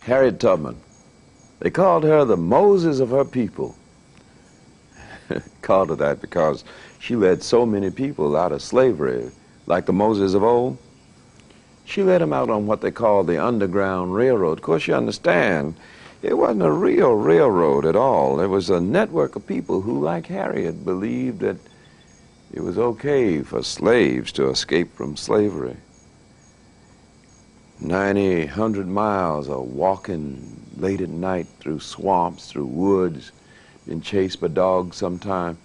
Harriet Tubman. They called her the Moses of her people. Called her that because she led so many people out of slavery, like the Moses of old. She led them out on what they called the Underground Railroad. Of course, you understand, it wasn't a real railroad at all. It was a network of people who, like Harriet, believed that it was okay for slaves to escape from slavery. 90, 100 miles of walking late at night through swamps, through woods, been chased by dogs sometime.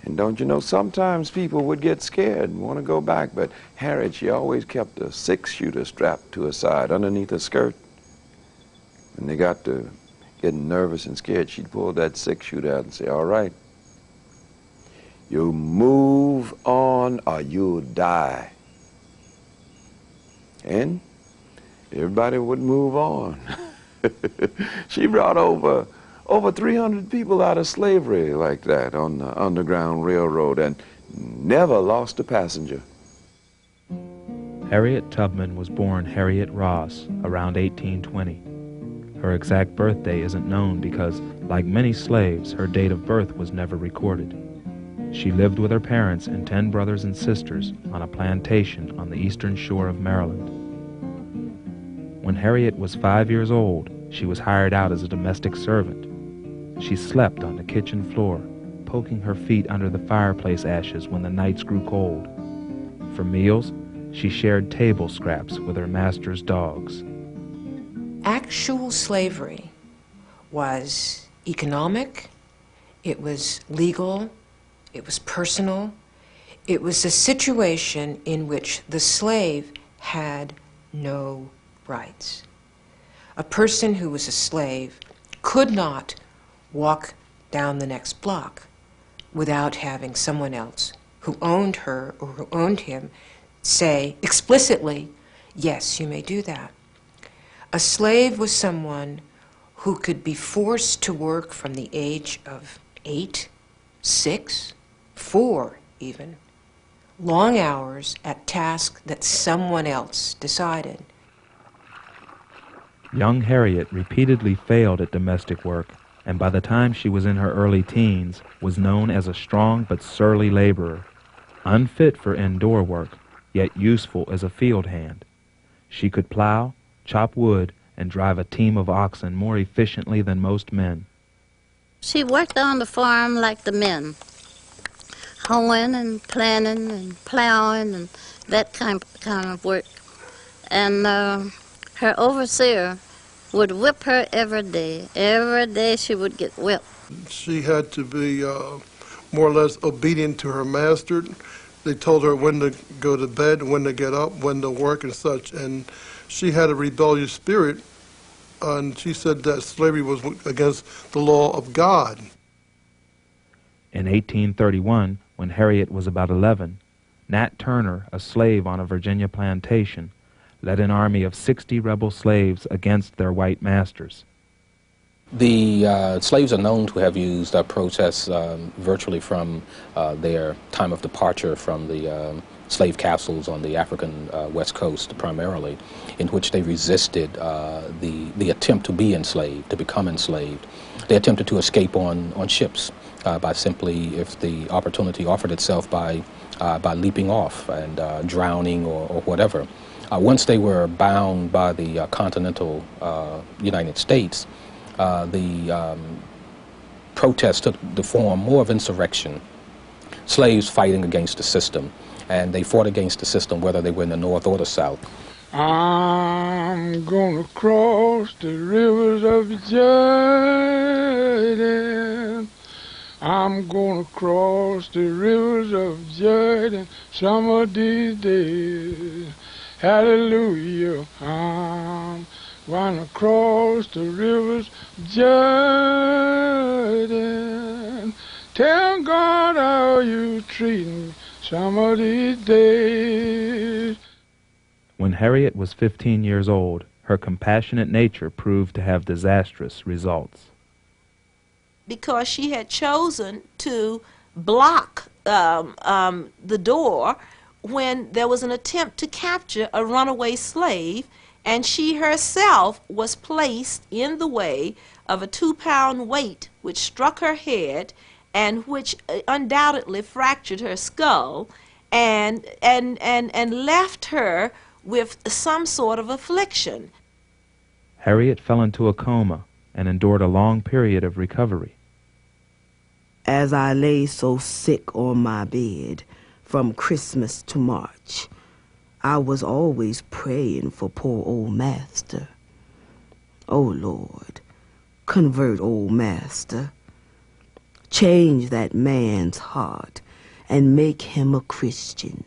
And don't you know, sometimes people would get scared and want to go back, but Harriet, she always kept a 6-shooter strapped to her side underneath her skirt. When they got to getting nervous and scared, she'd pull that 6-shooter out and say, all right, you move on or you'll die. And everybody would move on. She brought over 300 people out of slavery like that on the Underground Railroad and never lost a passenger. Harriet Tubman was born Harriet Ross around 1820. Her exact birthday isn't known because, like many slaves, her date of birth was never recorded. She lived with her parents and 10 brothers and sisters on a plantation on the eastern shore of Maryland. When Harriet was 5 years old, she was hired out as a domestic servant. She slept on the kitchen floor, poking her feet under the fireplace ashes when the nights grew cold. For meals, she shared table scraps with her master's dogs. Actual slavery was economic, it was legal, it was personal. It was a situation in which the slave had no rights. A person who was a slave could not walk down the next block without having someone else who owned her or who owned him say explicitly, yes, you may do that. A slave was someone who could be forced to work from the age of 8, 6, 4 even, long hours at tasks that someone else decided. Young Harriet repeatedly failed at domestic work, and by the time she was in her early teens, was known as a strong but surly laborer, unfit for indoor work, yet useful as a field hand. She could plow, chop wood, and drive a team of oxen more efficiently than most men. She worked on the farm like the men, hoeing and planting and plowing and that kind of work. And her overseer would whip her every day. Every day she would get whipped. She had to be more or less obedient to her master. They told her when to go to bed, when to get up, when to work and such. And she had a rebellious spirit, and she said that slavery was against the law of God. In 1831, when Harriet was about 11, Nat Turner, a slave on a Virginia plantation, led an army of 60 rebel slaves against their white masters. The slaves are known to have used protests virtually from their time of departure from the slave castles on the African West Coast primarily, in which they resisted the attempt to be enslaved, to become enslaved. They attempted to escape on ships by simply, if the opportunity offered itself, by leaping off and drowning or whatever. Once they were bound by the continental United States, the protests took the form more of insurrection, slaves fighting against the system, and they fought against the system whether they were in the North or the South. I'm gonna cross the rivers of Jordan. I'm gonna cross the rivers of Jordan some of these days. Hallelujah, I'm gonna cross the rivers of Jordan. Tell God how you treat me some of these days. When Harriet was 15 years old, her compassionate nature proved to have disastrous results. Because she had chosen to block the door when there was an attempt to capture a runaway slave and she herself was placed in the way of a 2-pound weight which struck her head and which undoubtedly fractured her skull and left her with some sort of affliction. Harriet fell into a coma and endured a long period of recovery. As I lay so sick on my bed from Christmas to March, I was always praying for poor old master. Oh, Lord, convert old master. Change that man's heart and make him a Christian.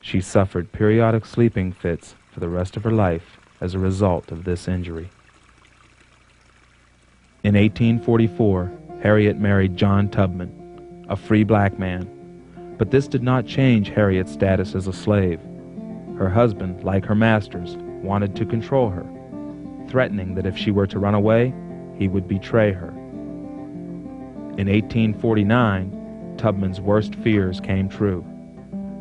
She suffered periodic sleeping fits for the rest of her life as a result of this injury. In 1844, Harriet married John Tubman, a free black man, but this did not change Harriet's status as a slave. Her husband, like her masters, wanted to control her, threatening that if she were to run away, he would betray her. In 1849, Tubman's worst fears came true.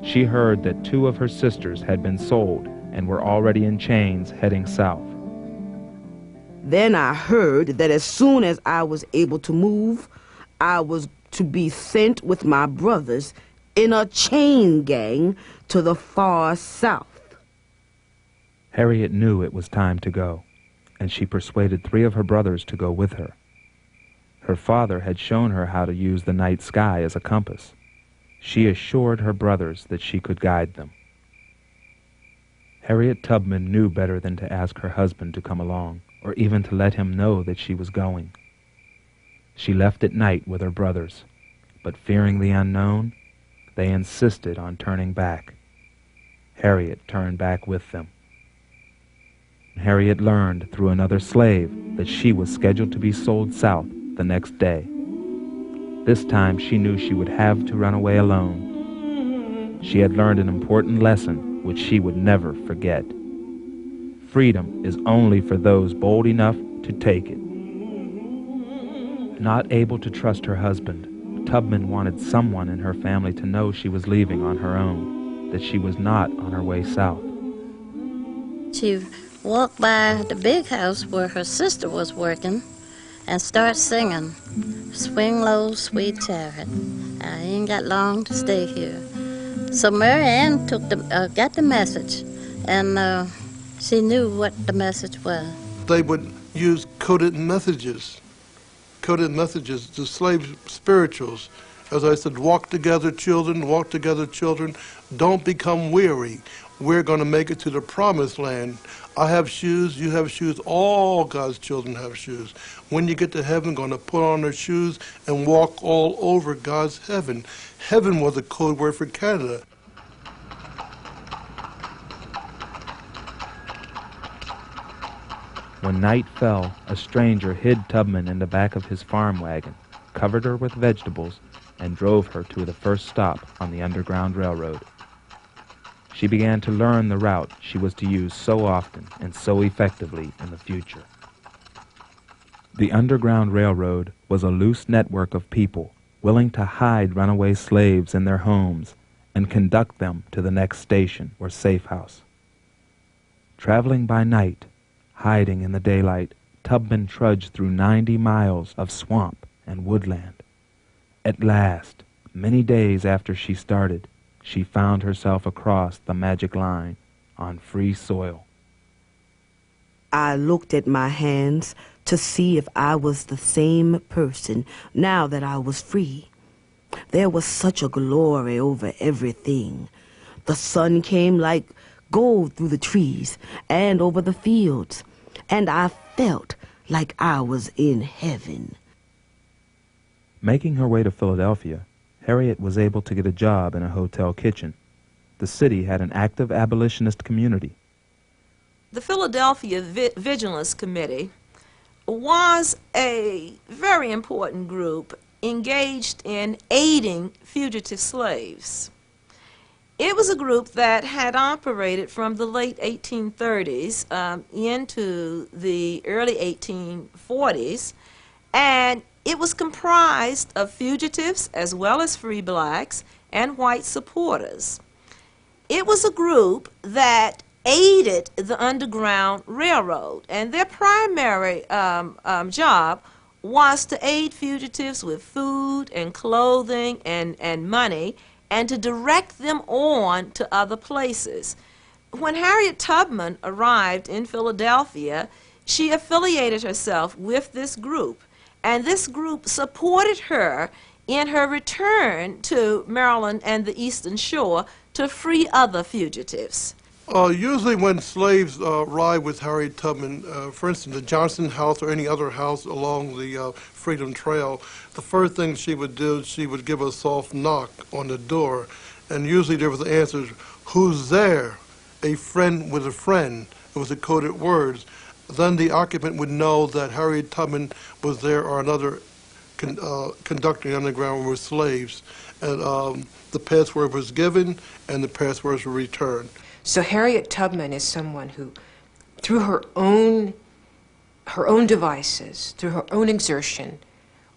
She heard that 2 of her sisters had been sold and were already in chains heading south. Then I heard that as soon as I was able to move, I was to be sent with my brothers in a chain gang to the far south. Harriet knew it was time to go, and she persuaded 3 of her brothers to go with her. Her father had shown her how to use the night sky as a compass. She assured her brothers that she could guide them. Harriet Tubman knew better than to ask her husband to come along, or even to let him know that she was going. She left at night with her brothers, but fearing the unknown, they insisted on turning back. Harriet turned back with them. Harriet learned through another slave that she was scheduled to be sold south the next day. This time she knew she would have to run away alone. She had learned an important lesson which she would never forget. Freedom is only for those bold enough to take it. Not able to trust her husband, Tubman wanted someone in her family to know she was leaving on her own, that she was not on her way south. She walked by the big house where her sister was working and started singing, "Swing low, sweet chariot, I ain't got long to stay here." So Mary Ann got the message, and she knew what the message was. They would use coded messages, the slave spirituals. As I said, walk together, children, don't become weary. We're going to make it to the promised land. I have shoes, you have shoes, all God's children have shoes. When you get to heaven, going to put on their shoes and walk all over God's heaven. Heaven was a code word for Canada. When night fell, a stranger hid Tubman in the back of his farm wagon, covered her with vegetables, and drove her to the first stop on the Underground Railroad. She began to learn the route she was to use so often and so effectively in the future. The Underground Railroad was a loose network of people willing to hide runaway slaves in their homes and conduct them to the next station or safe house. Traveling by night, hiding in the daylight, Tubman trudged through 90 miles of swamp and woodland. At last, many days after she started, she found herself across the magic line on free soil. I looked at my hands to see if I was the same person now that I was free. There was such a glory over everything. The sun came like gold through the trees and over the fields, and I felt like I was in heaven. Making her way to Philadelphia, Harriet was able to get a job in a hotel kitchen. The city had an active abolitionist community. The Philadelphia Vigilance Committee was a very important group engaged in aiding fugitive slaves. It was a group that had operated from the late 1830s into the early 1840s, and it was comprised of fugitives as well as free blacks and white supporters. It was a group that aided the Underground Railroad, and their primary job was to aid fugitives with food and clothing and money, and to direct them on to other places. When Harriet Tubman arrived in Philadelphia, she affiliated herself with this group, and this group supported her in her return to Maryland and the Eastern Shore to free other fugitives. Usually when slaves ride with Harriet Tubman, for instance, the Johnson House or any other house along the Freedom Trail, the first thing she would do, she would give a soft knock on the door, and usually there was the answer, "Who's there?" "A friend with a friend." It was the coded words. Then the occupant would know that Harriet Tubman was there, or another conductor in the Underground were slaves. And the password was given, and the passwords were returned. So Harriet Tubman is someone who, through her own devices, through her own exertion,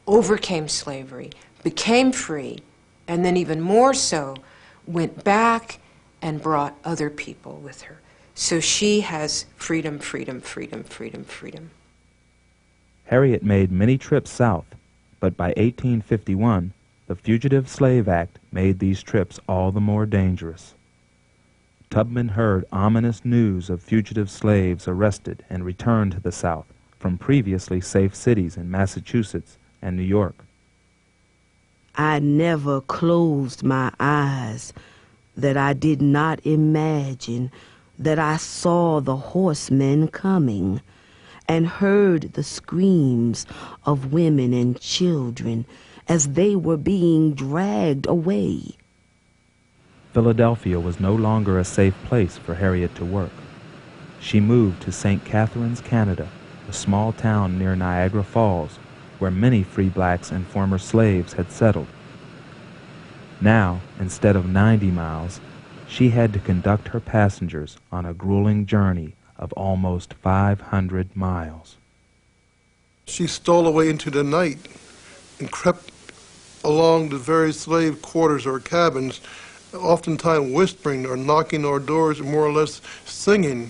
overcame slavery, became free, and then even more so, went back and brought other people with her. So she has freedom, freedom, freedom, freedom, freedom. Harriet made many trips south, but by 1851, the Fugitive Slave Act made these trips all the more dangerous. Tubman heard ominous news of fugitive slaves arrested and returned to the South from previously safe cities in Massachusetts and New York. I never closed my eyes that I did not imagine that I saw the horsemen coming and heard the screams of women and children as they were being dragged away. Philadelphia was no longer a safe place for Harriet to work. She moved to St. Catharines, Canada, a small town near Niagara Falls, where many free blacks and former slaves had settled. Now, instead of 90 miles, she had to conduct her passengers on a grueling journey of almost 500 miles. She stole away into the night and crept along the various slave quarters or cabins, oftentimes whispering or knocking on doors, more or less singing,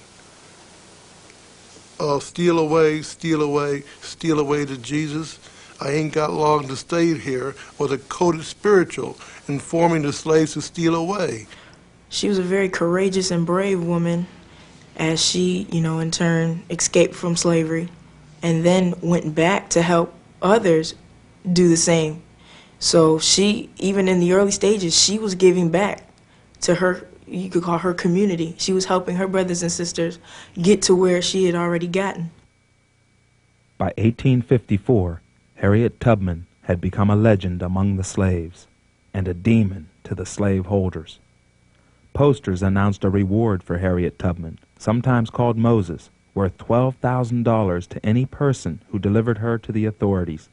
steal away, steal away, steal away to Jesus. I ain't got long to stay here, was a coded spiritual informing the slaves to steal away. She was a very courageous and brave woman as she, in turn escaped from slavery and then went back to help others do the same. So she, even in the early stages, she was giving back to her, you could call her community. She was helping her brothers and sisters get to where she had already gotten. By 1854, Harriet Tubman had become a legend among the slaves and a demon to the slaveholders. Posters announced a reward for Harriet Tubman, sometimes called Moses, worth $12,000 to any person who delivered her to the authorities.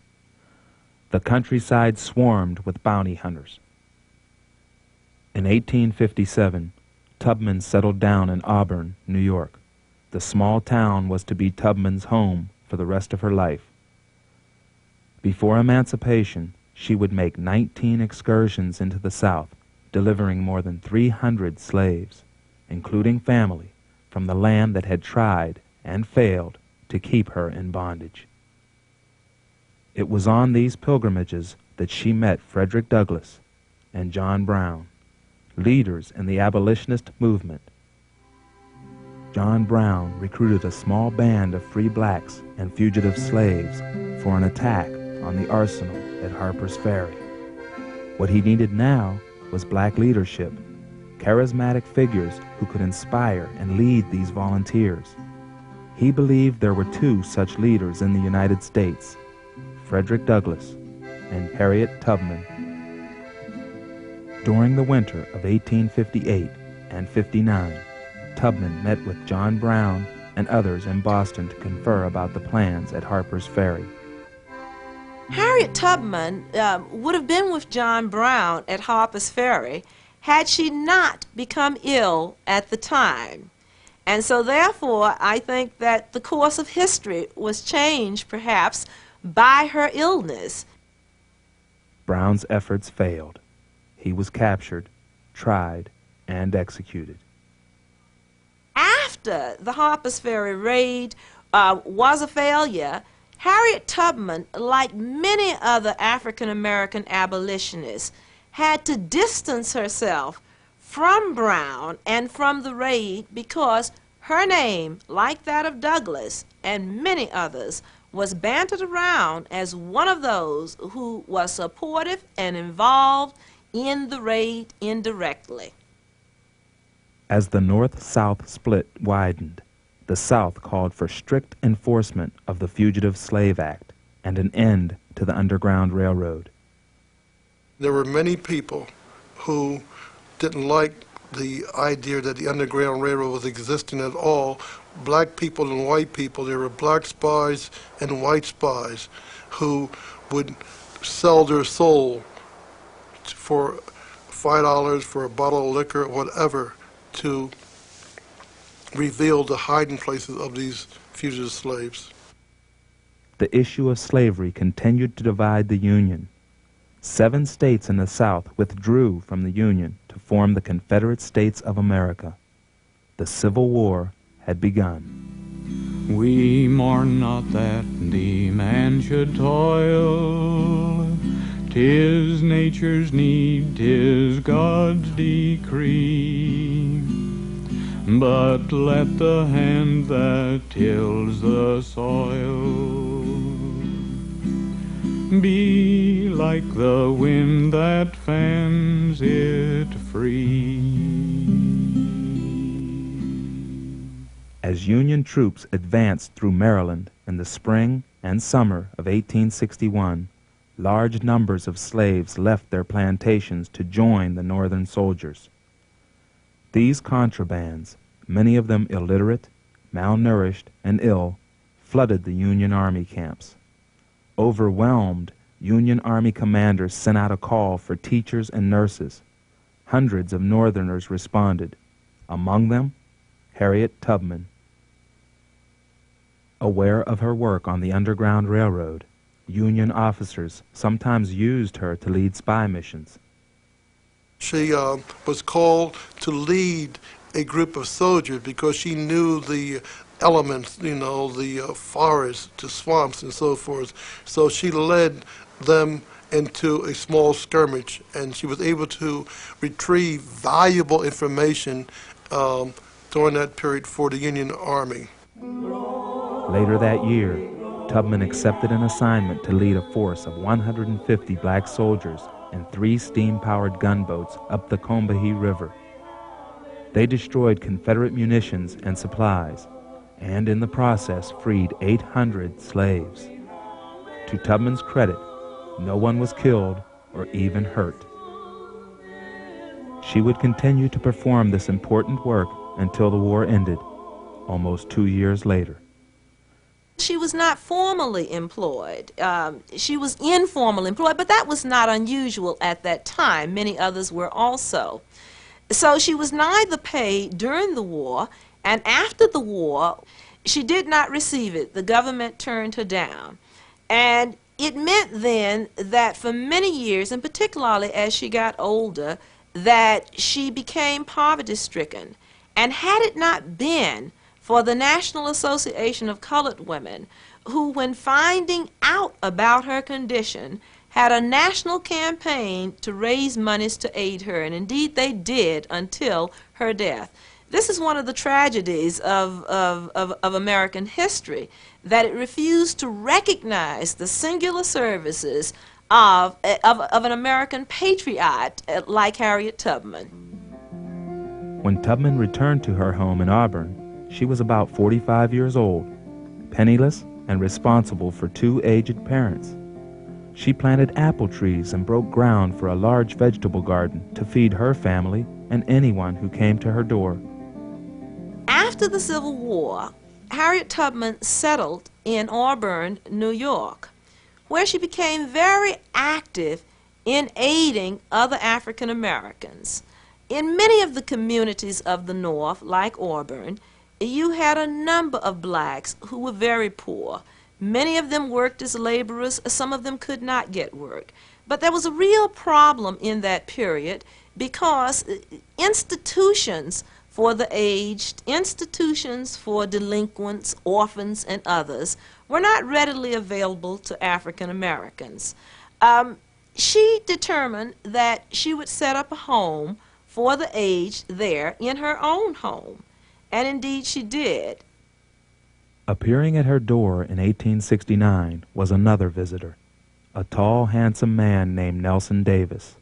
The countryside swarmed with bounty hunters. In 1857, Tubman settled down in Auburn, New York. The small town was to be Tubman's home for the rest of her life. Before emancipation, she would make 19 excursions into the South, delivering more than 300 slaves, including family, from the land that had tried and failed to keep her in bondage. It was on these pilgrimages that she met Frederick Douglass and John Brown, leaders in the abolitionist movement. John Brown recruited a small band of free blacks and fugitive slaves for an attack on the arsenal at Harper's Ferry. What he needed now was black leadership, charismatic figures who could inspire and lead these volunteers. He believed there were two such leaders in the United States, Frederick Douglass and Harriet Tubman. During the winter of 1858 and 59, Tubman met with John Brown and others in Boston to confer about the plans at Harper's Ferry. Harriet Tubman would have been with John Brown at Harper's Ferry had she not become ill at the time. And so therefore, I think that the course of history was changed, perhaps, by her illness. Brown's efforts failed. He was captured, tried, and executed. after the Harper's Ferry raid was a failure, Harriet Tubman, like many other African-American abolitionists, had to distance herself from Brown and from the raid because her name, like that of Douglass and many others, was bantered around as one of those who was supportive and involved in the raid indirectly. As the North-South split widened, the South called for strict enforcement of the Fugitive Slave Act and an end to the Underground Railroad. There were many people who didn't like the idea that the Underground Railroad was existing at all. Black people and white people, there were black spies and white spies who would sell their soul for $5 for a bottle of liquor, whatever, to reveal the hiding places of these fugitive slaves. The issue of slavery continued to divide the Union. 7 states in the South withdrew from the Union to form the Confederate States of America. The Civil War had begun. We mourn not that the man should toil. 'Tis nature's need, 'tis God's decree. But let the hand that tills the soil be like the wind that fans it free. As Union troops advanced through Maryland in the spring and summer of 1861, large numbers of slaves left their plantations to join the Northern soldiers. These contrabands, many of them illiterate, malnourished, and ill, flooded the Union Army camps. Overwhelmed, Union Army commanders sent out a call for teachers and nurses. Hundreds of Northerners responded, among them Harriet Tubman. Aware of her work on the Underground Railroad, Union officers sometimes used her to lead spy missions. She was called to lead a group of soldiers because she knew the elements, you know, the forests, the swamps, and so forth. So she led them into a small skirmish, and she was able to retrieve valuable information during that period for the Union Army. Later that year, Tubman accepted an assignment to lead a force of 150 black soldiers and 3 steam-powered gunboats up the Combahee River. They destroyed Confederate munitions and supplies, and in the process freed 800 slaves. To Tubman's credit, no one was killed or even hurt. She would continue to perform this important work until the war ended, almost 2 years later. She was not formally employed. She was informally employed, but that was not unusual at that time. Many others were also. So she was neither paid during the war, and after the war, she did not receive it. The government turned her down. And it meant then that for many years, and particularly as she got older, that she became poverty-stricken. And had it not been for the National Association of Colored Women, who, when finding out about her condition, had a national campaign to raise monies to aid her, and indeed they did until her death. This is one of the tragedies of American history, that it refused to recognize the singular services of an American patriot like Harriet Tubman. When Tubman returned to her home in Auburn, she was about 45 years old, penniless and responsible for 2 aged parents. She planted apple trees and broke ground for a large vegetable garden to feed her family and anyone who came to her door. After the Civil War, Harriet Tubman settled in Auburn, New York, where she became very active in aiding other African Americans. In many of the communities of the North, like Auburn, you had a number of blacks who were very poor. Many of them worked as laborers, some of them could not get work. But there was a real problem in that period because institutions for the aged, institutions for delinquents, orphans, and others were not readily available to African Americans. She determined that she would set up a home for the aged there in her own home, and indeed she did. Appearing at her door in 1869 was another visitor, a tall, handsome man named Nelson Davis.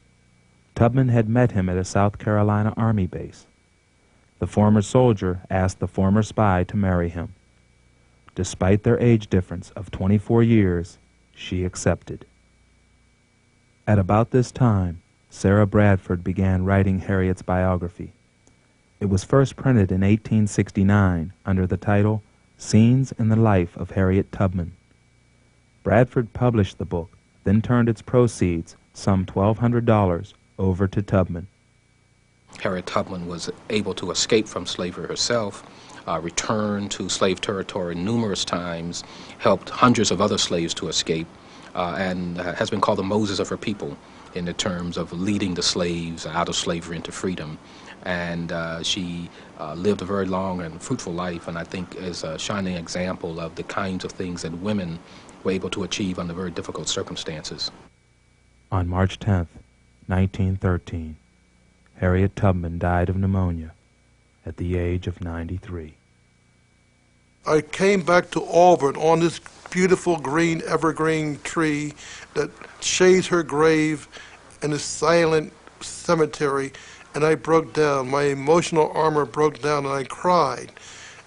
Tubman had met him at a South Carolina Army base. The former soldier asked the former spy to marry him. Despite their age difference of 24 years, she accepted. At about this time, Sarah Bradford began writing Harriet's biography. It was first printed in 1869 under the title Scenes in the Life of Harriet Tubman. Bradford published the book, then turned its proceeds, some $1,200, over to Tubman. Harriet Tubman was able to escape from slavery herself, return to slave territory numerous times, helped hundreds of other slaves to escape, and has been called the Moses of her people in the terms of leading the slaves out of slavery into freedom. And she lived a very long and fruitful life, and I think is a shining example of the kinds of things that women were able to achieve under very difficult circumstances. On March 10th, 1913, Harriet Tubman died of pneumonia at the age of 93. I came back to Auburn on this beautiful green evergreen tree that shades her grave in a silent cemetery, and I broke down. My emotional armor broke down, and I cried.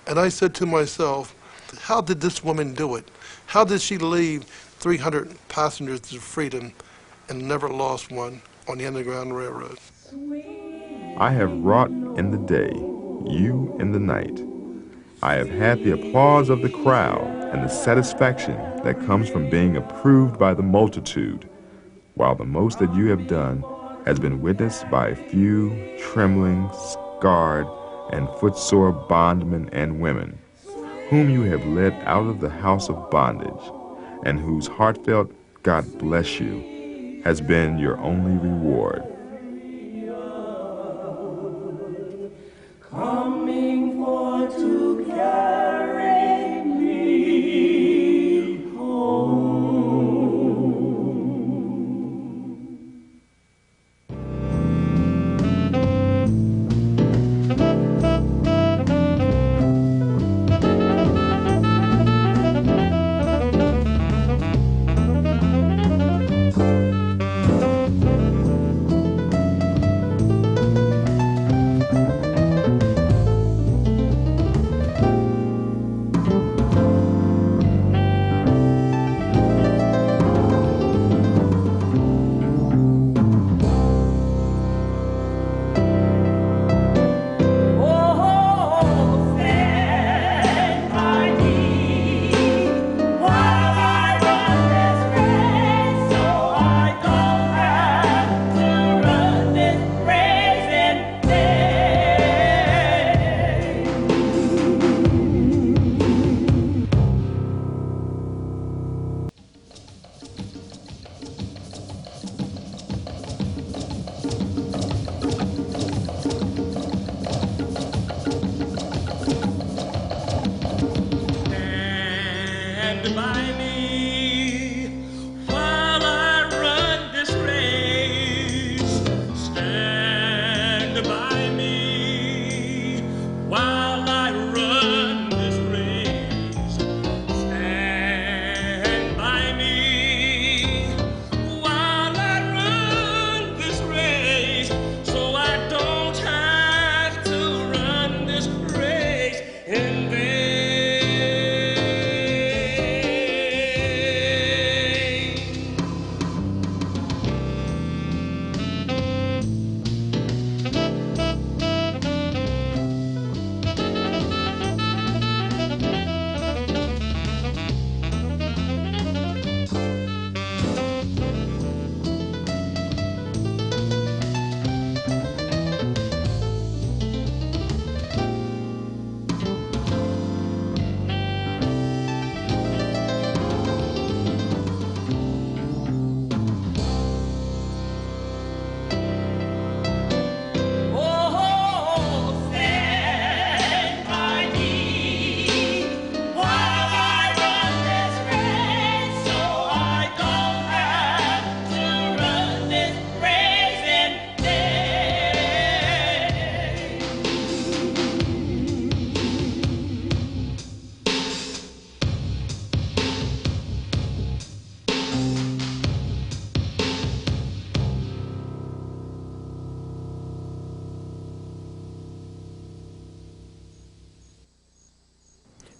And I said to myself, how did this woman do it? How did she leave 300 passengers to freedom and never lost one on the Underground Railroad? I have wrought in the day, you in the night. I have had the applause of the crowd and the satisfaction that comes from being approved by the multitude, while the most that you have done has been witnessed by a few trembling, scarred, and footsore bondmen and women, whom you have led out of the house of bondage, and whose heartfelt "God bless you" has been your only reward. Coming for to carry me home.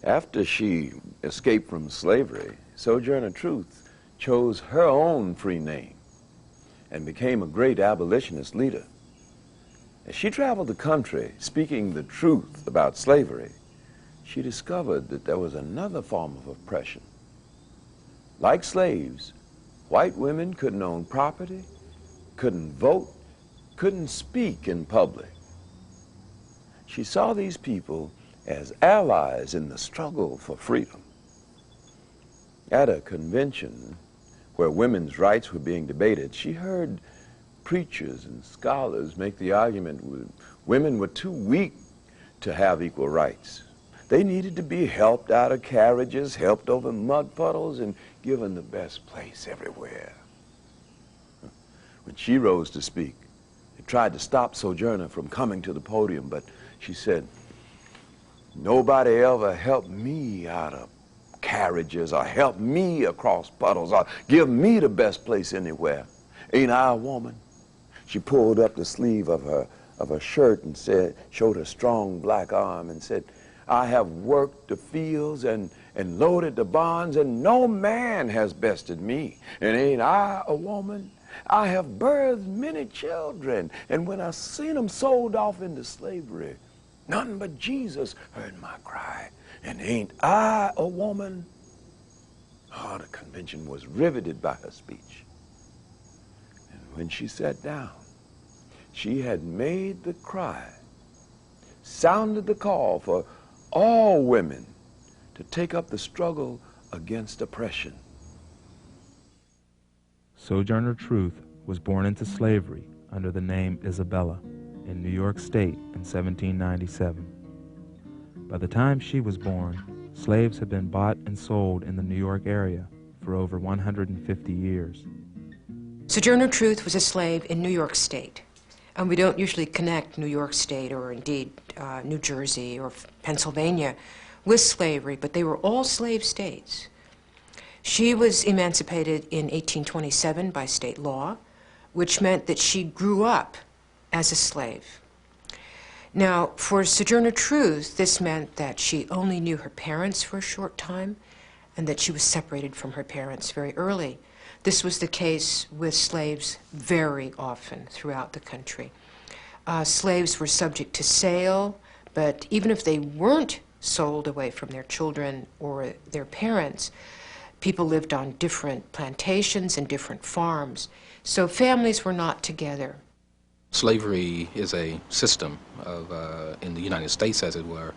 After she escaped from slavery, Sojourner Truth chose her own free name and became a great abolitionist leader. As she traveled the country speaking the truth about slavery, she discovered that there was another form of oppression. Like slaves, white women couldn't own property, couldn't vote, couldn't speak in public. She saw these people as allies in the struggle for freedom. At a convention where women's rights were being debated, she heard preachers and scholars make the argument that women were too weak to have equal rights. They needed to be helped out of carriages, helped over mud puddles, and given the best place everywhere. When she rose to speak, they tried to stop Sojourner from coming to the podium, but she said, "Nobody ever helped me out of carriages or helped me across puddles or give me the best place anywhere. Ain't I a woman?" She pulled up the sleeve of her shirt and showed her strong black arm and said, "I have worked the fields and loaded the barns, and no man has bested me. And ain't I a woman? I have birthed many children, and when I seen them sold off into slavery, none but Jesus heard my cry. And ain't I a woman?" Oh, the convention was riveted by her speech. And when she sat down, she had made the cry, sounded the call for all women to take up the struggle against oppression. Sojourner Truth was born into slavery under the name Isabella in New York State in 1797. By the time she was born, slaves had been bought and sold in the New York area for over 150 years. Sojourner Truth was a slave in New York State. And we don't usually connect New York State or indeed New Jersey or Pennsylvania with slavery, but they were all slave states. She was emancipated in 1827 by state law, which meant that she grew up as a slave. Now, for Sojourner Truth, this meant that she only knew her parents for a short time and that she was separated from her parents very early. This was the case with slaves very often throughout the country. Slaves were subject to sale, but even if they weren't sold away from their children or their parents, people lived on different plantations and different farms, so families were not together. Slavery is a system of, in the United States, as it were,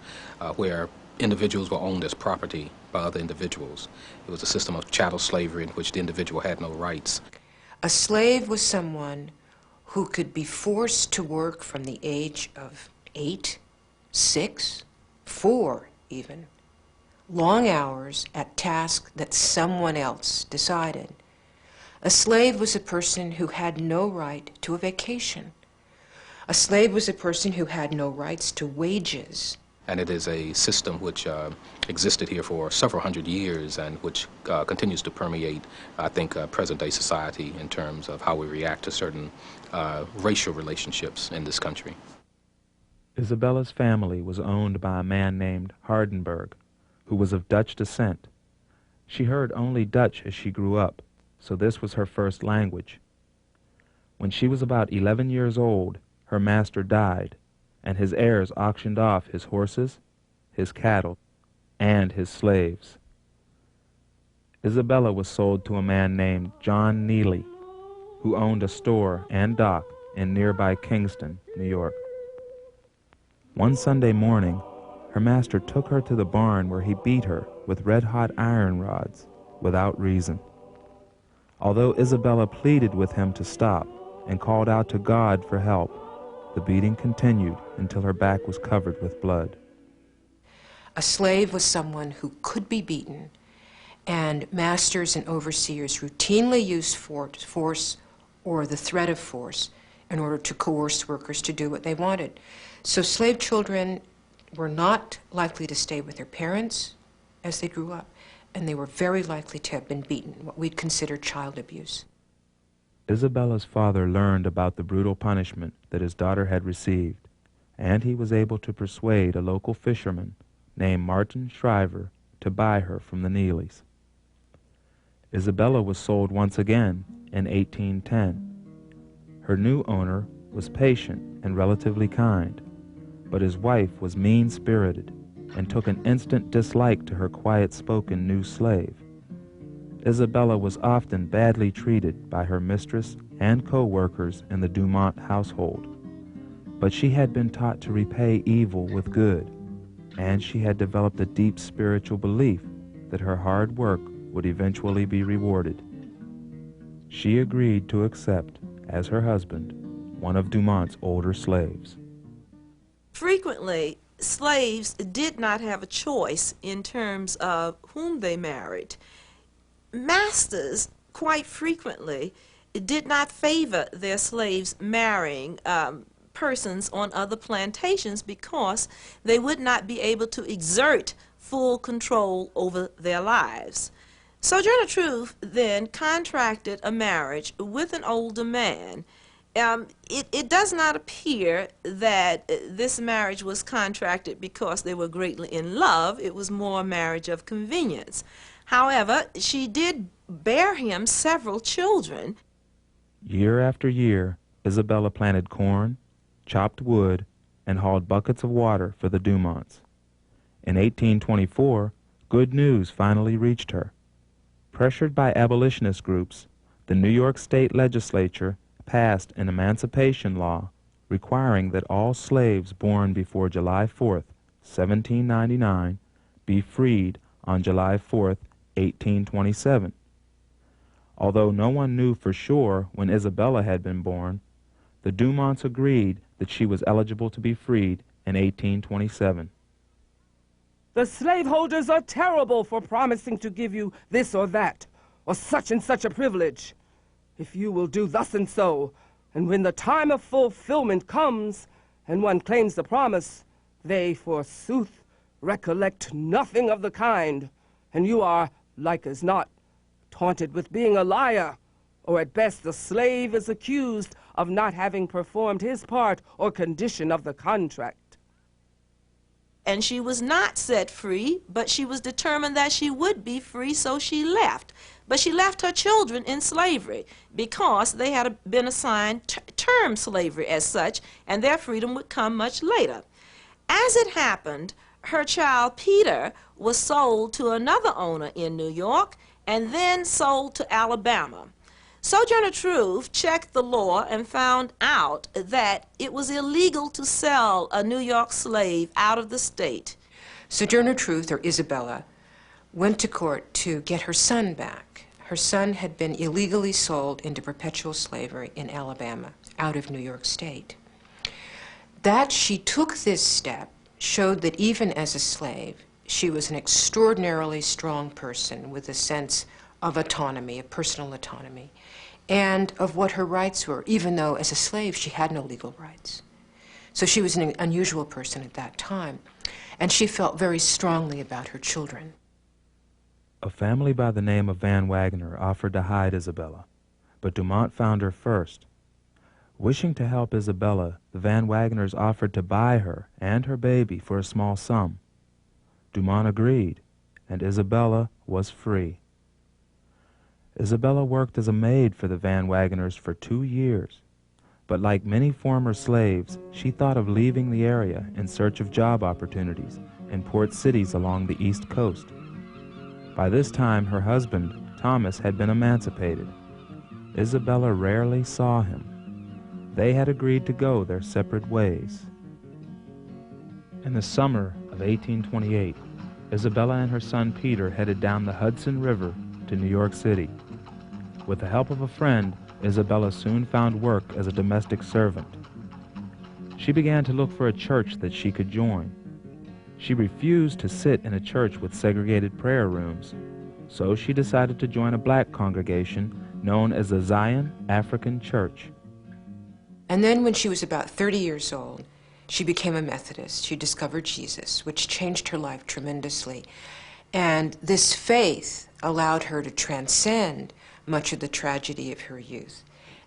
where individuals were owned as property by other individuals. It was a system of chattel slavery in which the individual had no rights. A slave was someone who could be forced to work from the age of 8, 6, 4 even, long hours at tasks that someone else decided. A slave was a person who had no right to a vacation. A slave was a person who had no rights to wages. And it is a system which existed here for several hundred years and which continues to permeate, I think, present-day society in terms of how we react to certain racial relationships in this country. Isabella's family was owned by a man named Hardenberg, who was of Dutch descent. She heard only Dutch as she grew up, so this was her first language. When she was about 11 years old, her master died, and his heirs auctioned off his horses, his cattle, and his slaves. Isabella was sold to a man named John Neely, who owned a store and dock in nearby Kingston, New York. One Sunday morning, her master took her to the barn where he beat her with red-hot iron rods without reason. Although Isabella pleaded with him to stop and called out to God for help, the beating continued until her back was covered with blood. A slave was someone who could be beaten, and masters and overseers routinely used force or the threat of force in order to coerce workers to do what they wanted. So slave children were not likely to stay with their parents as they grew up, and they were very likely to have been beaten, what we'd consider child abuse. Isabella's father learned about the brutal punishment that his daughter had received, and he was able to persuade a local fisherman named Martin Shriver to buy her from the Neelys. Isabella was sold once again in 1810. Her new owner was patient and relatively kind, but his wife was mean-spirited and took an instant dislike to her quiet-spoken new slave. Isabella was often badly treated by her mistress and co-workers in the Dumont household, but she had been taught to repay evil with good, and she had developed a deep spiritual belief that her hard work would eventually be rewarded. She agreed to accept, as her husband, one of Dumont's older slaves. Frequently, slaves did not have a choice in terms of whom they married. Masters, quite frequently, did not favor their slaves marrying persons on other plantations because they would not be able to exert full control over their lives. Sojourner Truth then contracted a marriage with an older man. It does not appear that this marriage was contracted because they were greatly in love. It was more a marriage of convenience. However, she did bear him several children. Year after year, Isabella planted corn, chopped wood, and hauled buckets of water for the Dumonts. In 1824, good news finally reached her. Pressured by abolitionist groups, the New York State Legislature passed an emancipation law requiring that all slaves born before July 4th, 1799, be freed on July 4th, 1827. Although no one knew for sure when Isabella had been born, the Dumonts agreed that she was eligible to be freed in 1827. The slaveholders are terrible for promising to give you this or that, or such and such a privilege. If you will do thus and so, and when the time of fulfillment comes, and one claims the promise, they, forsooth, recollect nothing of the kind, and you are, like as not, taunted with being a liar, or at best the slave is accused of not having performed his part or condition of the contract. And she was not set free, but she was determined that she would be free, so she left. But she left her children in slavery because they had been assigned term slavery as such, and their freedom would come much later. As it happened, her child Peter was sold to another owner in New York and then sold to Alabama. Sojourner Truth checked the law and found out that it was illegal to sell a New York slave out of the state. Sojourner Truth, or Isabella, went to court to get her son back. Her son had been illegally sold into perpetual slavery in Alabama, out of New York State. That she took this step showed that even as a slave, she was an extraordinarily strong person with a sense of autonomy, of personal autonomy, and of what her rights were, even though as a slave she had no legal rights. So she was an unusual person at that time, and she felt very strongly about her children. A family by the name of Van Wagner offered to hide Isabella, but Dumont found her first. Wishing to help Isabella, the Van Wagners offered to buy her and her baby for a small sum. Dumont agreed, and Isabella was free. Isabella worked as a maid for the Van Wagners for 2 years, but like many former slaves, she thought of leaving the area in search of job opportunities in port cities along the East Coast. By this time, her husband, Thomas, had been emancipated. Isabella rarely saw him. They had agreed to go their separate ways. In the summer of 1828, Isabella and her son Peter headed down the Hudson River to New York City. With the help of a friend, Isabella soon found work as a domestic servant. She began to look for a church that she could join. She refused to sit in a church with segregated prayer rooms, so she decided to join a black congregation known as the Zion African Church. And then when she was about 30 years old, she became a Methodist. She discovered Jesus, which changed her life tremendously. And this faith allowed her to transcend much of the tragedy of her youth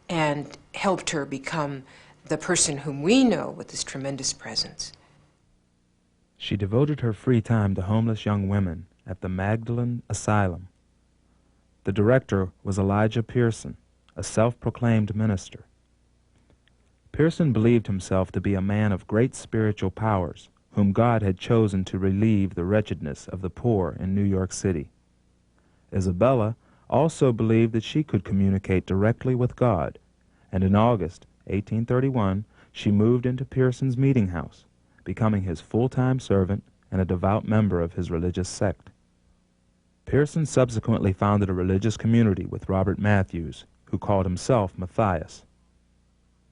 and helped her become the person whom we know with this tremendous presence. She devoted her free time to homeless young women at the Magdalen Asylum. The director was Elijah Pearson, a self-proclaimed minister. Pearson believed himself to be a man of great spiritual powers, whom God had chosen to relieve the wretchedness of the poor in New York City. Isabella also believed that she could communicate directly with God, and in August 1831 she moved into Pearson's meeting house, becoming his full-time servant and a devout member of his religious sect. Pearson subsequently founded a religious community with Robert Matthews, who called himself Matthias.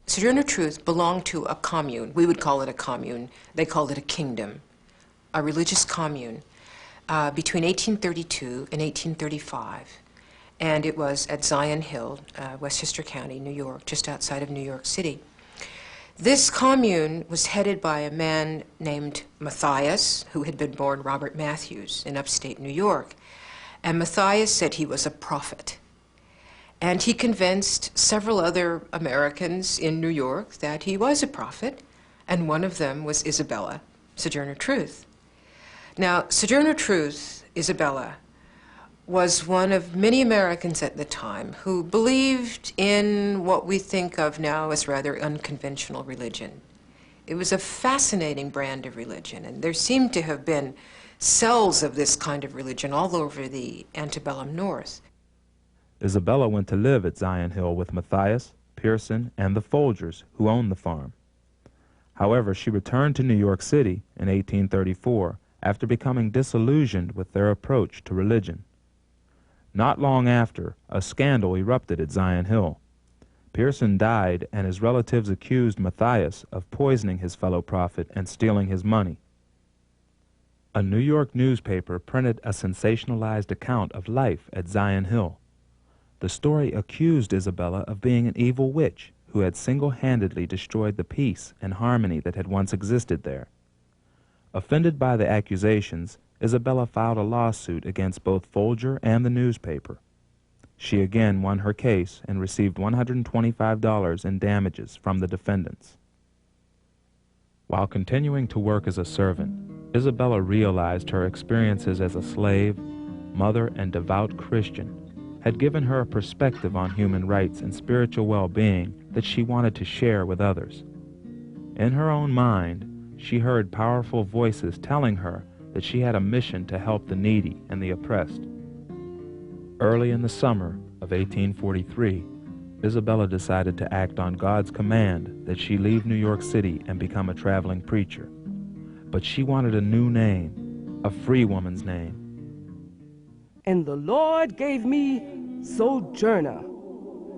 Sojourner Truth belonged to a commune. We would call it a commune. They called it a kingdom, a religious commune, between 1832 and 1835. And it was at Zion Hill, Westchester County, New York, just outside of New York City. This commune was headed by a man named Matthias, who had been born Robert Matthews in upstate New York. And Matthias said he was a prophet. And he convinced several other Americans in New York that he was a prophet, and one of them was Isabella, Sojourner Truth. Now, Sojourner Truth, Isabella, was one of many Americans at the time who believed in what we think of now as rather unconventional religion. It was a fascinating brand of religion, and there seemed to have been cells of this kind of religion all over the antebellum North. Isabella went to live at Zion Hill with Matthias, Pearson, and the Folgers, who owned the farm. However, she returned to New York City in 1834 after becoming disillusioned with their approach to religion. Not long after, a scandal erupted at Zion Hill. Pearson died, and his relatives accused Matthias of poisoning his fellow prophet and stealing his money. A New York newspaper printed a sensationalized account of life at Zion Hill. The story accused Isabella of being an evil witch who had single-handedly destroyed the peace and harmony that had once existed there. Offended by the accusations, Isabella filed a lawsuit against both Folger and the newspaper. She again won her case and received $125 in damages from the defendants. While continuing to work as a servant, Isabella realized her experiences as a slave, mother, and devout Christian had given her a perspective on human rights and spiritual well-being that she wanted to share with others. In her own mind, she heard powerful voices telling her that she had a mission to help the needy and the oppressed. Early in the summer of 1843, Isabella decided to act on God's command that she leave New York City and become a traveling preacher. But she wanted a new name, a free woman's name. And the Lord gave me Sojourner,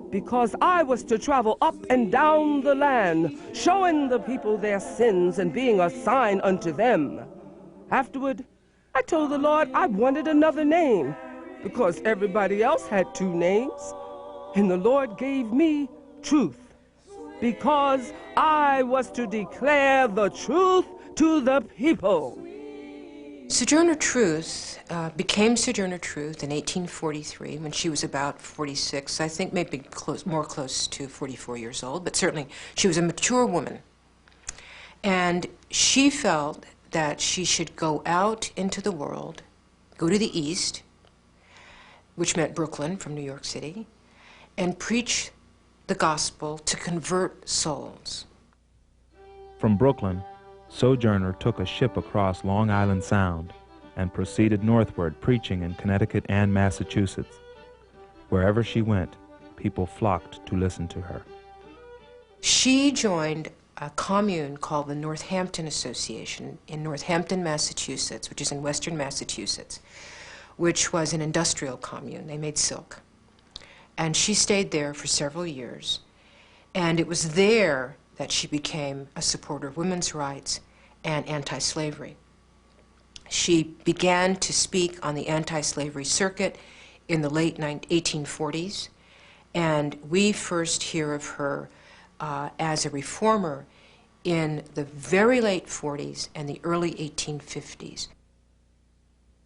because I was to travel up and down the land, showing the people their sins and being a sign unto them. Afterward, I told the Lord I wanted another name, because everybody else had two names. And the Lord gave me Truth, because I was to declare the truth to the people. Sojourner Truth became Sojourner Truth in 1843 when she was about 46, I think maybe more close to 44 years old, but certainly she was a mature woman. And she felt that she should go out into the world, go to the East, which meant Brooklyn from New York City, and preach the gospel to convert souls. From Brooklyn, Sojourner took a ship across Long Island Sound and proceeded northward, preaching in Connecticut and Massachusetts. Wherever she went, people flocked to listen to her. She joined a commune called the Northampton Association in Northampton, Massachusetts, which is in western Massachusetts, which was an industrial commune. They made silk. And she stayed there for several years. And it was there that she became a supporter of women's rights and anti-slavery. She began to speak on the anti-slavery circuit in the late 1840s, and we first hear of her as a reformer in the very late 40s and the early 1850s.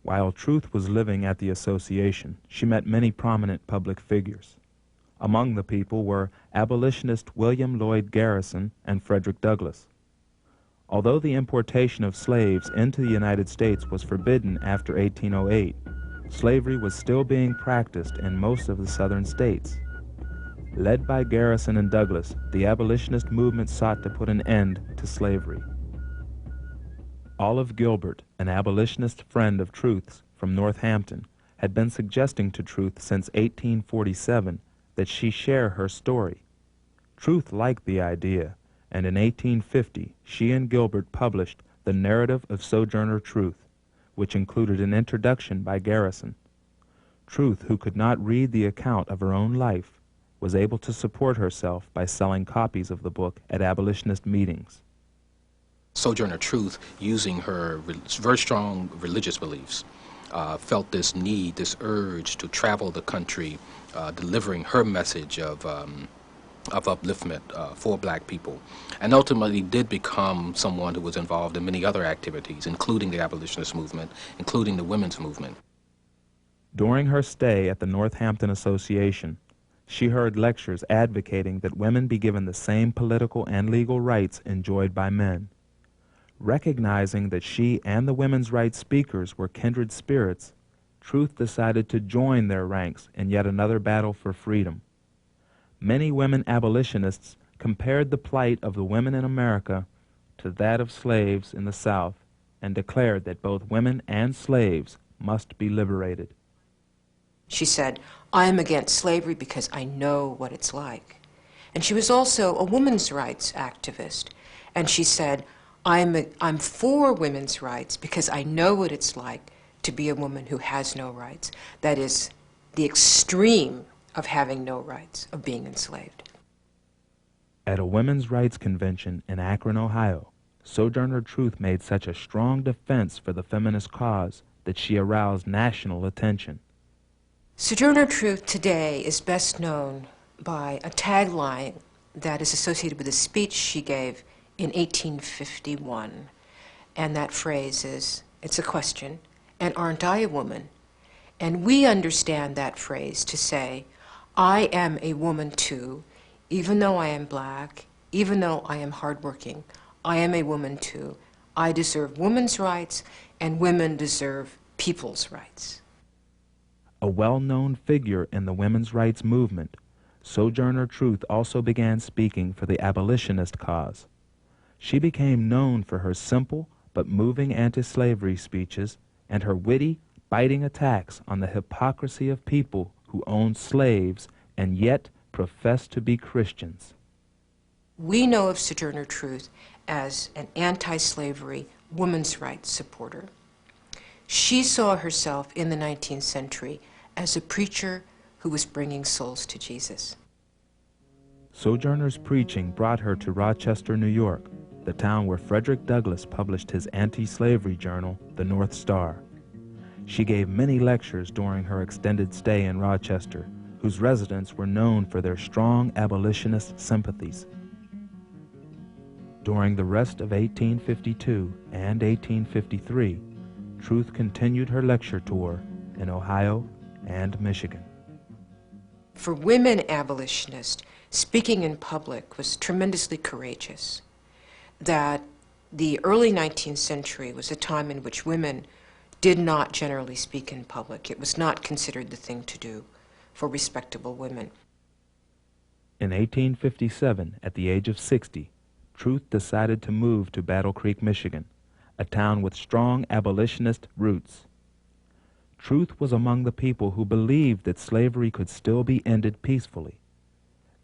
While Truth was living at the association, she met many prominent public figures. Among the people were abolitionist William Lloyd Garrison and Frederick Douglass. Although the importation of slaves into the United States was forbidden after 1808, slavery was still being practiced in most of the southern states. Led by Garrison and Douglas, the abolitionist movement sought to put an end to slavery. Olive Gilbert, an abolitionist friend of Truth's from Northampton, had been suggesting to Truth since 1847 that she share her story. Truth liked the idea, and in 1850 she and Gilbert published The Narrative of Sojourner Truth, which included an introduction by Garrison. Truth, who could not read the account of her own life, was able to support herself by selling copies of the book at abolitionist meetings. Sojourner Truth, using her very strong religious beliefs, felt this need, this urge to travel the country, delivering her message of upliftment for black people, and ultimately did become someone who was involved in many other activities, including the abolitionist movement, including the women's movement. During her stay at the Northampton Association, she heard lectures advocating that women be given the same political and legal rights enjoyed by men. Recognizing that she and the women's rights speakers were kindred spirits, Truth decided to join their ranks in yet another battle for freedom. Many women abolitionists compared the plight of the women in America to that of slaves in the South and declared that both women and slaves must be liberated. She said, I am against slavery because I know what it's like. And she was also a women's rights activist. And she said, I'm for women's rights because I know what it's like to be a woman who has no rights. That is the extreme of having no rights, of being enslaved. At a women's rights convention in Akron, Ohio, Sojourner Truth made such a strong defense for the feminist cause that she aroused national attention. Sojourner Truth today is best known by a tagline that is associated with a speech she gave in 1851. And that phrase is, it's a question, and aren't I a woman? And we understand that phrase to say, I am a woman too, even though I am black, even though I am hardworking, I am a woman too. I deserve women's rights, and women deserve people's rights. A well-known figure in the women's rights movement, Sojourner Truth also began speaking for the abolitionist cause. She became known for her simple but moving anti-slavery speeches and her witty, biting attacks on the hypocrisy of people who owned slaves and yet professed to be Christians. We know of Sojourner Truth as an anti-slavery women's rights supporter. She saw herself in the 19th century as a preacher who was bringing souls to Jesus. Sojourner's preaching brought her to Rochester, New York, the town where Frederick Douglass published his anti-slavery journal, The North Star. She gave many lectures during her extended stay in Rochester, whose residents were known for their strong abolitionist sympathies. During the rest of 1852 and 1853, Truth continued her lecture tour in Ohio and Michigan. For women abolitionists, speaking in public was tremendously courageous. That the early 19th century was a time in which women did not generally speak in public. It was not considered the thing to do for respectable women. In 1857, at the age of 60, Truth decided to move to Battle Creek, Michigan, a town with strong abolitionist roots. Truth was among the people who believed that slavery could still be ended peacefully.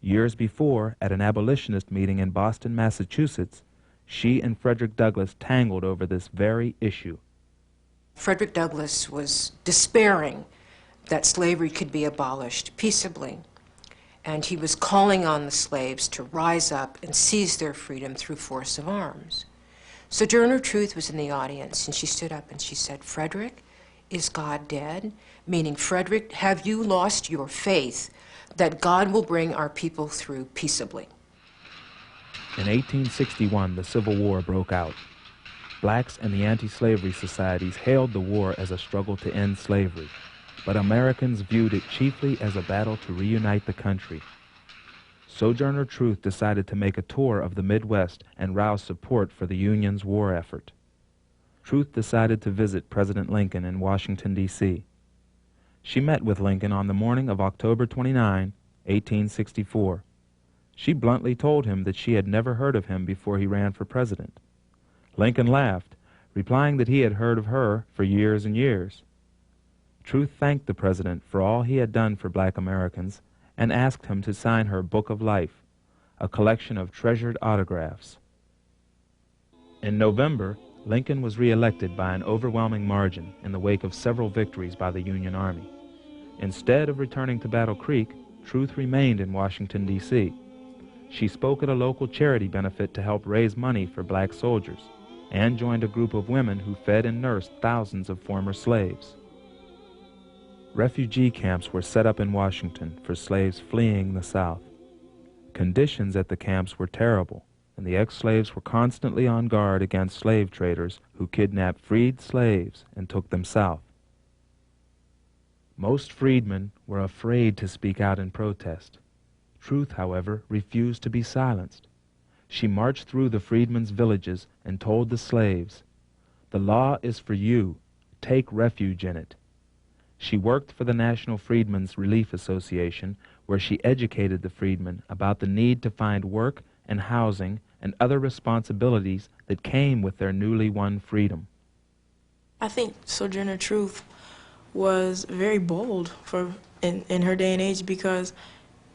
Years before, at an abolitionist meeting in Boston, Massachusetts, she and Frederick Douglass tangled over this very issue. Frederick Douglass was despairing that slavery could be abolished peaceably, and he was calling on the slaves to rise up and seize their freedom through force of arms. Sojourner Truth was in the audience, and she stood up and she said, Frederick, is God dead? Meaning, Frederick, have you lost your faith that God will bring our people through peaceably? In 1861, the Civil War broke out. Blacks and the anti-slavery societies hailed the war as a struggle to end slavery, but Americans viewed it chiefly as a battle to reunite the country. Sojourner Truth decided to make a tour of the Midwest and rouse support for the Union's war effort. Truth decided to visit President Lincoln in Washington, D.C. She met with Lincoln on the morning of October 29, 1864. She bluntly told him that she had never heard of him before he ran for president. Lincoln laughed, replying that he had heard of her for years and years. Truth thanked the president for all he had done for black Americans and asked him to sign her Book of Life, a collection of treasured autographs. In November, Lincoln was re-elected by an overwhelming margin in the wake of several victories by the Union Army. Instead of returning to Battle Creek, Truth remained in Washington, D.C. She spoke at a local charity benefit to help raise money for black soldiers and joined a group of women who fed and nursed thousands of former slaves. Refugee camps were set up in Washington for slaves fleeing the South. Conditions at the camps were terrible, and the ex-slaves were constantly on guard against slave traders who kidnapped freed slaves and took them south. Most freedmen were afraid to speak out in protest. Truth, however, refused to be silenced. She marched through the freedmen's villages and told the slaves, "The law is for you. Take refuge in it." She worked for the National Freedmen's Relief Association, where she educated the freedmen about the need to find work and housing and other responsibilities that came with their newly won freedom. I think Sojourner Truth was very bold in her day and age, because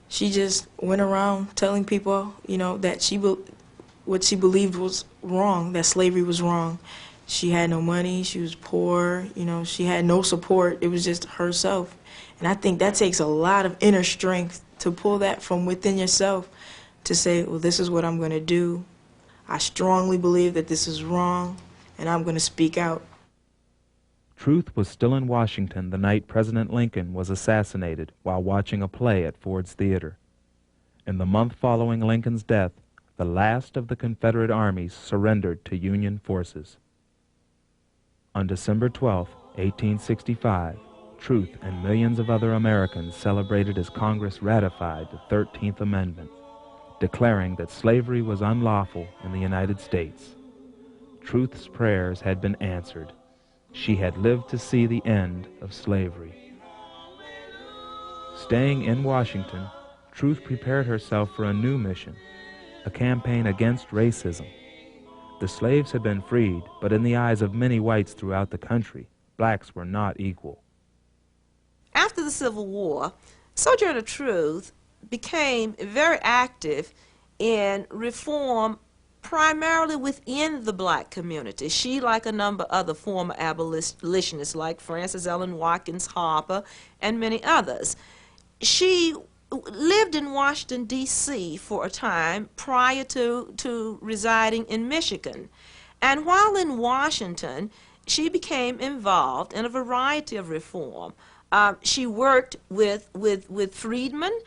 she just went around telling people, that what she believed was wrong, that slavery was wrong. She had no money, she was poor, she had no support. It was just herself. And I think that takes a lot of inner strength to pull that from within yourself, to say, well, this is what I'm going to do. I strongly believe that this is wrong, and I'm going to speak out. Truth was still in Washington the night President Lincoln was assassinated while watching a play at Ford's Theater. In the month following Lincoln's death, the last of the Confederate armies surrendered to Union forces. On December 12, 1865, Truth and millions of other Americans celebrated as Congress ratified the 13th Amendment, declaring that slavery was unlawful in the United States. Truth's prayers had been answered. She had lived to see the end of slavery. Staying in Washington, Truth prepared herself for a new mission, a campaign against racism. The slaves had been freed, but in the eyes of many whites throughout the country, blacks were not equal. After the Civil War, Sojourner Truth became very active in reform primarily within the black community. She, like a number of other former abolitionists like Frances Ellen Watkins Harper and many others, she lived in Washington, D.C. for a time prior to residing in Michigan. And while in Washington, she became involved in a variety of reform. She worked with freedmen.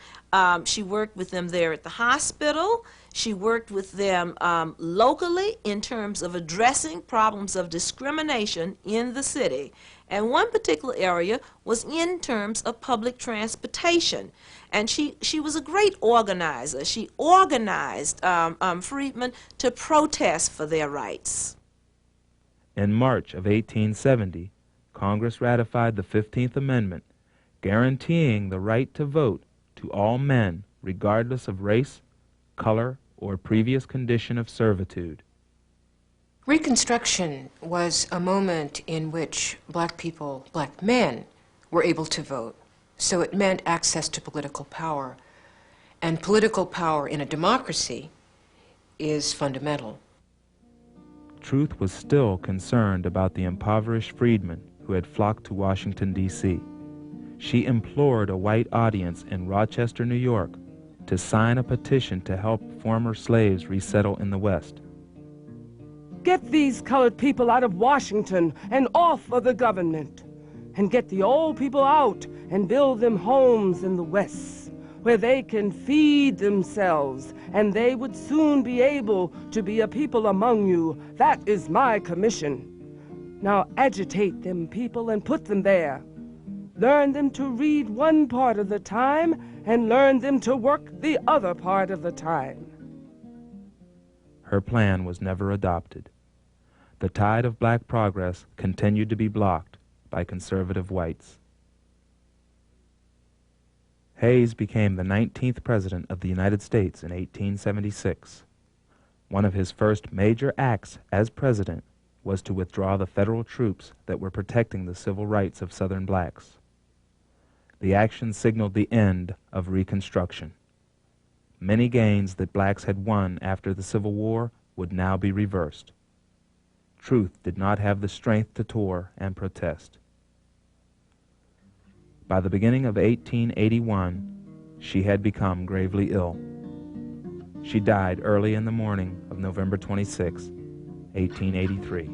She worked with them there at the hospital. She worked with them locally in terms of addressing problems of discrimination in the city. And one particular area was in terms of public transportation. And she was a great organizer. She organized freedmen to protest for their rights. In March of 1870, Congress ratified the 15th Amendment, guaranteeing the right to vote to all men, regardless of race, color, or previous condition of servitude. Reconstruction was a moment in which black people, black men, were able to vote. So it meant access to political power. And political power in a democracy is fundamental. Truth was still concerned about the impoverished freedmen who had flocked to Washington, D.C. She implored a white audience in Rochester, New York, to sign a petition to help former slaves resettle in the West. Get these colored people out of Washington and off of the government. And get the old people out and build them homes in the West, where they can feed themselves, and they would soon be able to be a people among you. That is my commission. Now agitate them people and put them there. learn them to read one part of the time and learn them to work the other part of the time. Her plan was never adopted. The tide of black progress continued to be blocked by conservative whites. Hayes became the 19th President of the United States in 1876. One of his first major acts as president was to withdraw the federal troops that were protecting the civil rights of Southern blacks. The action signaled the end of Reconstruction. Many gains that blacks had won after the Civil War would now be reversed. Truth did not have the strength to tour and protest. By the beginning of 1881, she had become gravely ill. She died early in the morning of November 26, 1883.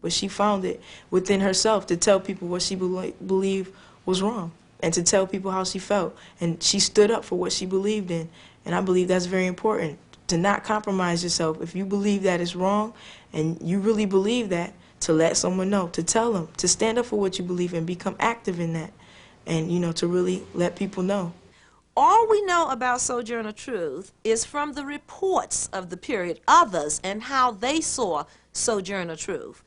But she found it within herself to tell people what she believed was wrong and to tell people how she felt. And she stood up for what she believed in. And I believe that's very important, to not compromise yourself. If you believe that is wrong and you really believe that, to let someone know, to tell them, to stand up for what you believe in, become active in that, and, you know, to really let people know. All we know about Sojourner Truth is from the reports of the period, others, and how they saw Sojourner Truth.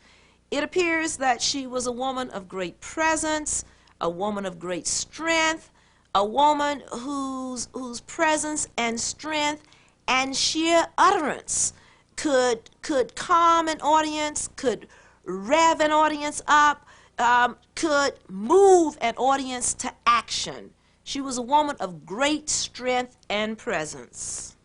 It appears that she was a woman of great presence, a woman of great strength, a woman whose presence and strength and sheer utterance could calm an audience, could rev an audience up, could move an audience to action. She was a woman of great strength and presence.